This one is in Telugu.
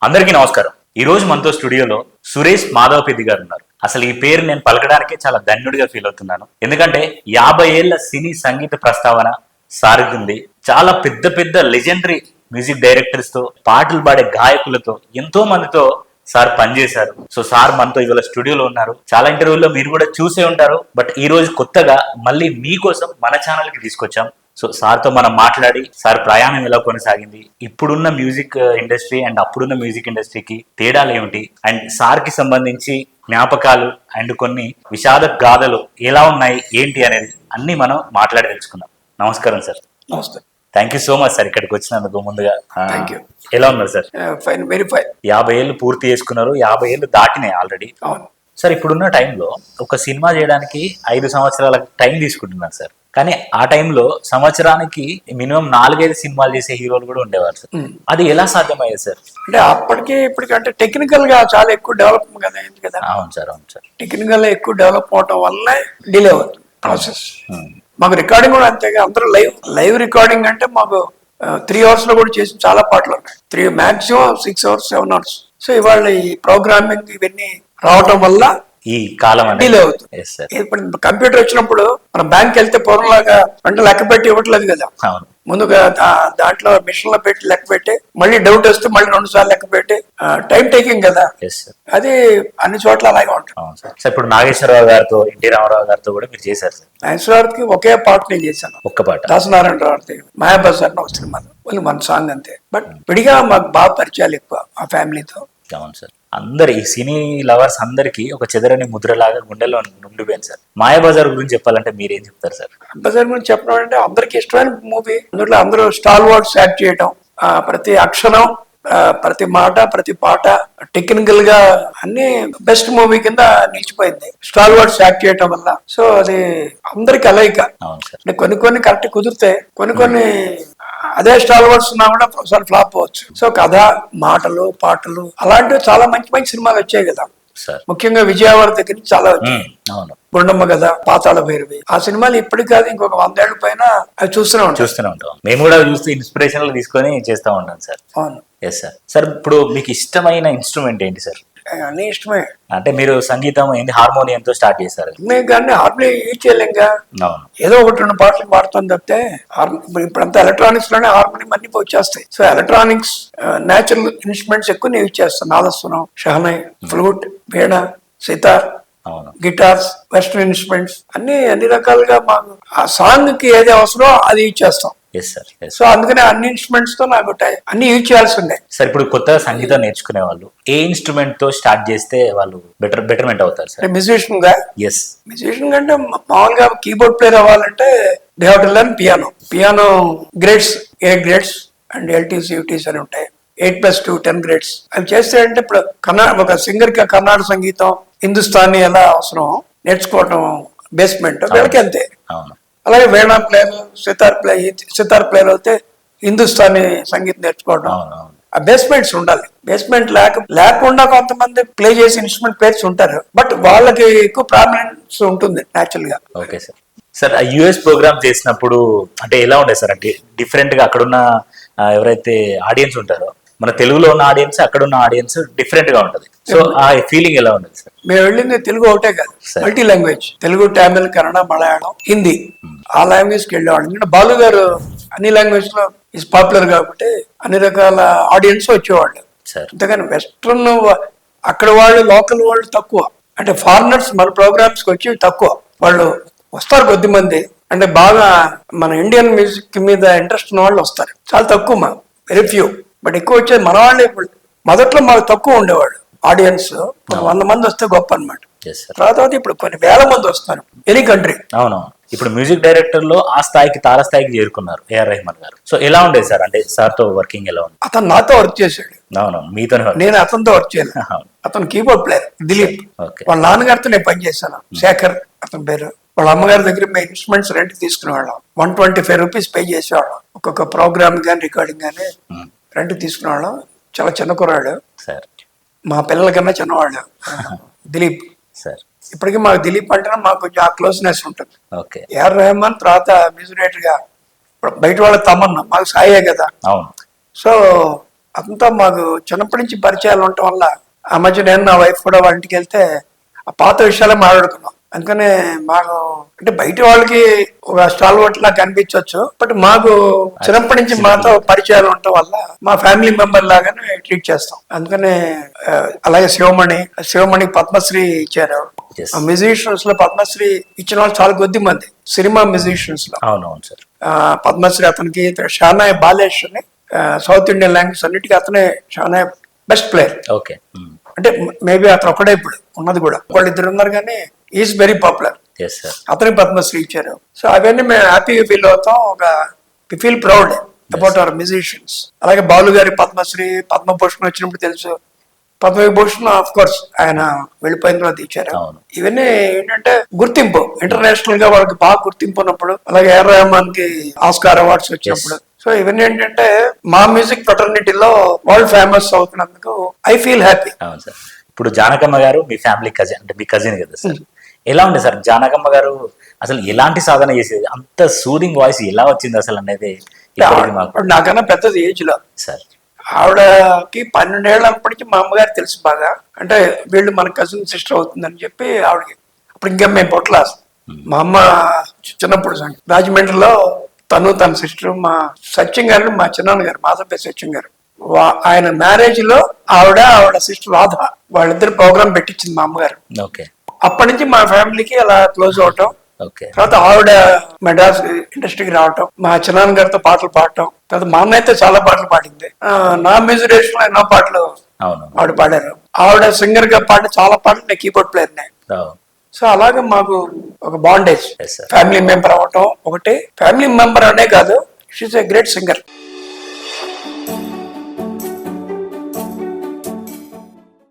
అందరికీ నమస్కారం. ఈ రోజు మనతో స్టూడియోలో సురేష్ మాధవపెద్ది గారు ఉన్నారు. అసలు ఈ పేరు నేను పలకడానికే చాలా ధన్యుడిగా ఫీల్ అవుతున్నాను. ఎందుకంటే 50 ఏళ్ల సినీ సంగీత ప్రస్తావన సాగుతుంది. చాలా పెద్ద పెద్ద లెజెండరీ మ్యూజిక్ డైరెక్టర్స్ తో, పాటలు పాడే గాయకులతో, ఎంతో మందితో సార్ పనిచేశారు. సో సార్ మనతో ఇవాళ స్టూడియోలో ఉన్నారు. చాలా ఇంటర్వ్యూల్లో మీరు కూడా చూసే ఉంటారు. బట్ ఈ రోజు కొత్తగా మళ్ళీ మీకోసం మన ఛానల్ కి తీసుకొచ్చాం. సో సార్తో మనం మాట్లాడి సార్ ప్రయాణం ఎలా కొనసాగింది, ఇప్పుడున్న మ్యూజిక్ ఇండస్ట్రీ అండ్ అప్పుడున్న మ్యూజిక్ ఇండస్ట్రీకి తేడాలు ఏమిటి, అండ్ సార్కి సంబంధించి జ్ఞాపకాలు అండ్ కొన్ని విషాద గాథలు ఎలా ఉన్నాయి ఏంటి అనేది అన్ని మనం మాట్లాడి తెలుసుకుందాం. నమస్కారం సార్. నమస్తే. Thank you so much sir ఇక్కడికి వచ్చినందుకు. ముందుగా ఎలా ఉన్నారు సార్? Fine, very fine. 50 ఏళ్ళు పూర్తి చేసుకున్నారు. 50 ఏళ్ళు దాటినాయి ఆల్రెడీ. అవును సార్, ఇప్పుడున్న టైంలో ఒక సినిమా చేయడానికి 5 సంవత్సరాల టైం తీసుకుంటున్నారు సార్. కానీ ఆ టైంలో సంవత్సరానికి మినిమం 4-5 సినిమాలు చేసే హీరోలు కూడా ఉండేవారు సార్. అది ఎలా సాధ్యమయ్యేది సార్? అంటే అప్పటికి ఇప్పటికి అంటే టెక్నికల్ గా చాలా ఎక్కువ డెవలప్ కదా. అవును సార్, అవును సార్. టెక్నికల్ గా ఎక్కువ డెవలప్ అవటం వల్ల డిలే అవుతుంది ప్రాసెస్. మాకు రికార్డింగ్ కూడా అంతేగా, అందరూ లైవ్ రికార్డింగ్ అంటే మాకు 3 hours లో కూడా చేసిన చాలా పాటలు ఉన్నాయి. Maximum 6 hours 7 hours. సో ఇవాళ ఈ ప్రోగ్రామింగ్ ఇవన్నీ రావటం వల్ల ఈ కాలం డిలే అవుతుంది. ఇప్పుడు కంప్యూటర్ వచ్చినప్పుడు మనం బ్యాంక్ వెళ్తే పూర్వంలాగా అంటే లెక్క పెట్టి ఇవ్వట్లేదు కదా. ముందుగా దాంట్లో మిషన్ లో పెట్టి లెక్క పెట్టి మళ్ళీ డౌట్ వస్తే మళ్ళీ 2 సార్లు లెక్క పెట్టి టైం టేకింగ్ కదా. అది అన్ని చోట్ల అలాగే ఉంటుంది. ఇప్పుడు నాగేశ్వరరావు గారితో, ఎన్టీ రామారావు గారితో కూడా మీరు చేశారు సార్. నాగేశ్వరరావుకి ఒకే పాట నేను చేశాను, ఒక్క పాట. దాసనారాయణరావు మాయాబజార్ ఒక సినిమా, మన సాంగ్ అంతే. బట్ విడిగా మాకు బాగా పరిచయాలు ఎక్కువ ఆ ఫ్యామిలీతో. అవును సార్. అందరి ఈ సినీ లవర్స్ అందరికి ఒక చెదరని ముద్రలాగా గుండెలో నుండిపోయింది సార్. మాయాబజార్ గురించి చెప్పాలంటే మీరేం చెప్తారు సార్? బజార్ గురించి చెప్పడం అంటే అందరికి ఇష్టమైన మూవీ. అందులో అందరూ స్టార్ వర్డ్స్ యాక్ట్ చేయడం, ప్రతి అక్షరం, ప్రతి మాట, ప్రతి పాట టెక్నికల్ గా అన్ని బెస్ట్ మూవీ కింద నిలిచిపోయింది స్టార్ వర్డ్స్ యాక్ట్ చేయడం వల్ల. సో అది అందరికి అలైక. అంటే కొన్ని కరెక్ట్ కుదిరితే, కొన్ని అదే స్టార్ వర్డ్స్ ఉన్నా కూడా ఒకసారి ఫ్లాప్ అవ్వచ్చు. సో కథ, మాటలు, పాటలు అలాంటివి చాలా మంచి మంచి సినిమాలు వచ్చాయి కదా. ముఖ్యంగా విజయవాడ దగ్గర నుంచి చాలా వచ్చాయి. గుండమ్మ కథ, పాతాళ భైరవి, ఆ సినిమాలు ఇప్పటికి కాదు ఇంకొక 100 ఏళ్ల పైన అవి చూస్తూనే ఉంటాం. మేము కూడా చూస్తూ ఇన్స్పిరేషన్ తీసుకొని చేస్తూ ఉంటాం సార్. అవును. Yes sir. సార్, ఇప్పుడు మీకు ఇష్టమైన ఇన్స్ట్రుమెంట్ ఏంటి సార్? అన్ని ఇష్టమే. అంటే మీరు సంగీతం ఏంటి, హార్మోనియంతో స్టార్ట్ చేశారు? మేము కానీ హార్మోనియం యూజ్ చేయలేంగా, ఏదో 1-2 పాటలు పాడుతాం తప్పితే. ఇప్పుడంతా ఎలక్ట్రానిక్స్ లోనే హార్మోనియం అన్ని వచ్చేస్తాయి. సో ఎలక్ట్రానిక్స్, నేచురల్ ఇన్స్ట్రుమెంట్స్ ఎక్కువ నేను యూజ్ చేస్తాను. నాదస్వరం, షహనై, ఫ్లూట్, వీణ, సితార్, గిటార్స్, వెస్టర్న్ ఇన్స్ట్రుమెంట్స్ అన్ని రకాలుగా మాకు ఆ సాంగ్ కి ఏది అవసరమో అది యూజ్ చేస్తాం. సో అందుకనే అన్ని ఇన్స్ట్రుమెంట్స్ తో నాకు అన్ని యూజ్ చేయాల్సి ఉండే. సార్, ఇప్పుడు కొత్తగా సంగీతం నేర్చుకునే వాళ్ళు ఏ ఇన్స్ట్రుమెంట్ తో స్టార్ట్ చేస్తే వాళ్ళు బెటర్మెంట్ అవుతారు సార్? మ్యూజిషియన్ గా. మ్యూజిషియన్ అంటే మామూలుగా కీబోర్డ్ ప్లేయర్ అవ్వాలంటే they have to learn piano grades, 8 grades and LTs, UTs అని ఉంటాయి. 8+2 10 grades. అవి చేస్తే అంటే ఇప్పుడు ఒక సింగర్ కి కర్ణాటక సంగీతం, హిందుస్థానీ ఎలా అవసరం నేర్చుకోవటం బేస్మెంట్ వీళ్ళకి అంతే. అలాగే వీణా ప్లేయర్, సితార్ ప్లేయర్ అయితే హిందుస్థానీ సంగీతం నేర్చుకోవడం, ఆ బేస్మెంట్స్ ఉండాలి. బేస్మెంట్ లేకుండా కొంతమంది ప్లే చేసే ఇన్స్ట్రుమెంట్ ప్లేయర్స్ ఉంటారు, బట్ వాళ్ళకి ఎక్కువ ప్రామినెన్స్ ఉంటుంది న్యాచురల్ గా. Okay sir. Sir, US program చేసినప్పుడు అంటే ఎలా ఉండేది సార్? అంటే డిఫరెంట్ గా అక్కడున్న ఎవరైతే ఆడియన్స్ ఉంటారో, మన తెలుగులో ఉన్న ఆడియన్స్, అక్కడ ఉన్న ఆడియన్స్ డిఫరెంట్ గా ఉంటది. సో ఆ ఫీలింగ్ ఎలా ఉండదు సార్? మేము వెళ్ళింది తెలుగు ఒకటే కాదు, మల్టీ లాంగ్వేజ్. తెలుగు, తమిళ్, కన్నడ, మలయాళం, హిందీ, ఆ లాంగ్వేజ్ కి వెళ్ళేవాడు. ఎందుకంటే బాలు గారు అన్ని లాంగ్వేజ్ లో ఈజ్ పాపులర్ కాబట్టి అన్ని రకాల ఆడియన్స్ వచ్చేవాళ్ళు. అంతేగాని వెస్ట్రన్ అక్కడ వాళ్ళు, లోకల్ వాళ్ళు తక్కువ. అంటే ఫారినర్స్ మన ప్రోగ్రామ్స్ కి వచ్చి తక్కువ. వాళ్ళు వస్తారు కొద్దిమంది, అంటే బాగా మన ఇండియన్ మ్యూజిక్ మీద ఇంట్రెస్ట్ ఉన్న వాళ్ళు వస్తారు. చాలా తక్కువ, వెరీ ఫ్యూ. బట్ ఎక్కువ వచ్చేది మన వాళ్ళే. ఇప్పుడు మొదట్లో మాకు తక్కువ ఉండేవాడు ఆడియన్స్. 100 మంది వస్తే గొప్ప అనమాట. తర్వాత ఇప్పుడు కొన్ని వేల మంది వస్తారు ఎనీ కంట్రీ. అవును. ఇప్పుడు మ్యూజిక్ డైరెక్టర్ లో ఆ స్థాయికి, తారస్థాయికి చేరుకున్నారు AR రెహమాన్ గారు. సో ఎలా ఉండేది సార్? అంటే సార్ తో వర్కింగ్ ఎలా ఉంది? అతను నాతో వర్క్ చేశాడు. అవును, మీతో. నేను అతనితో వర్క్ చేయలేదు. అతను కీబోర్డ్ ప్లేయర్ దిలీప్. వాళ్ళ నాన్నగారితో నేను పనిచేశాను, శేఖర్ అతని పేరు. వాళ్ళ అమ్మగారి దగ్గర మేము ఇన్స్ట్రుమెంట్స్ రెంట్ తీసుకునేవాళ్ళం. 125 rupees పే చేసేవాళ్ళం ఒక్కొక్క ప్రోగ్రామ్ కానీ రికార్డింగ్ కానీ రెంట్ తీసుకునేవాళ్ళం. చాలా చిన్న కుర్రాడు, మా పిల్లల కన్నా చిన్నవాడు దిలీప్ సార్. ఇప్పటికీ మాకు దిలీప్ అంటే మాకు కొంచెం ఆ క్లోజ్నెస్ ఉంటుంది. AR రెహమాన్ తర్వాత మ్యూజిక్ డైరెక్టర్ గా బయట వాళ్ళ తమన్నా, మాకు సాయే కదా. సో అంతా మాకు చిన్నప్పటి నుంచి పరిచయాలు ఉండటం వల్ల ఆ మధ్య నేను నా వైఫ్ కూడా వాళ్ళ ఇంటికి వెళ్తే ఆ పాత విషయాలే మాట్లాడుకున్నాం. అందుకనే మాకు అంటే బయట వాళ్ళకి ఒక స్టాల్ లా కనిపించవచ్చు, బట్ మాకు చిన్నప్పటి నుంచి మాతో పరిచయాలు ఉండటం వల్ల మా ఫ్యామిలీ మెంబర్ లాగానే ట్రీట్ చేస్తాం. అందుకనే అలాగే శివమణి పద్మశ్రీ ఇచ్చారు. Yes. మ్యూజిషియన్స్ లో పద్మశ్రీ ఇచ్చిన వాళ్ళు చాలా కొద్ది మంది సినిమా మ్యూజిషియన్స్ లో. అవునవును సార్. పద్మశ్రీ అతనికి షానాయ్ బాలేష్ అని సౌత్ ఇండియన్ లాంగ్వేజ్ అన్నిటికీ అతనే షానాయ్ బెస్ట్ ప్లేయర్. ఓకే. అంటే మేబీ అతను ఒకడే ఇప్పుడు ఉన్నది కూడా, వాళ్ళు ఇద్దరు ఉన్నారు కానీ is very popular. Yes sir. అతనికి పద్మశ్రీ ఇచ్చారు. సో అవన్నీ మేము హ్యాపీగా ఫీల్ అవుతాం. We feel proud about our musicians. అలాగే బాలు గారి పద్మశ్రీ పద్మభూషణ్ వచ్చినప్పుడు తెలుసు. పద్మవిభూషణ్ ఆఫ్ కోర్స్ ఆయన వెళ్ళిపోయిన తర్వాత ఇచ్చారు. ఇవన్నీ ఏంటంటే గుర్తింపు, ఇంటర్నేషనల్ గా వాళ్ళకి బాగా గుర్తింపు ఉన్నప్పుడు, అలాగే ఏఆర్ రెహమాన్ కి ఆస్కార్ అవార్డ్స్ వచ్చినప్పుడు. సో ఇవన్నీ ఏంటంటే మా మ్యూజిక్ ఫ్రెటర్నిటీలో వరల్డ్ ఫేమస్ అవుతున్నందుకు ఐ ఫీల్ హ్యాపీ. అవును సార్. ఇప్పుడు జానకమ్మ గారు మీ ఫ్యామిలీ కజిన్, అంటే మీ కజిన్ కదా సార్, ఎలా ఉంది సార్ జానకమ్మ గారు అసలు ఎలాంటి సాధన చేసేది, అంత సూదింగ్ వాయిస్ ఎలా వచ్చింది అసలు అనేది నాకన్నా పెద్దది ఏజ్ లో సార్. ఆవిడకి 12 ఏళ్ళ అప్పటికి మా అమ్మగారు తెలుసు బాగా. అంటే వీళ్ళు మన కజిన్ సిస్టర్ అవుతుందని చెప్పి ఆవిడకి అప్పుడు ఇంకా మేము పొట్లాస్. మా అమ్మ చిన్నప్పుడు రాజమండ్రిలో తన సిస్టర్ మా సత్యం గారు, మా చిన్నాన్న గారు మాధవ సత్యం గారు, ఆయన మ్యారేజ్ లో ఆవిడ సిస్టర్ రాధ వాళ్ళిద్దరు ప్రోగ్రామ్ పెట్టించింది మా అమ్మగారు. ఓకే. అప్పటి నుంచి మా ఫ్యామిలీకి అలా క్లోజ్ అవటం. ఓకే. తర్వాత ఆవిడ మెడ్రాస్ ఇండస్ట్రీకి రావటం, మా చిన్నాన్న గారితో పాటలు పాడటం. తర్వాత మా అన్న అయితే చాలా పాటలు పాడింది. నా మ్యూజిక్ డైరెక్షన్ లో ఎన్నో పాటలు ఆవిడ పాడారు. ఆవిడ సింగర్ గా పాడిన చాలా పాటలు నేను కీబోర్డ్ ప్లేయర్ నే. సో అలాగే మాకు ఒక బాండేజ్. ఫ్యామిలీ మెంబర్ అవటం ఒకటి, ఫ్యామిలీ మెంబర్ అనే కాదు, షీఈ్ ఎ గ్రేట్ సింగర్.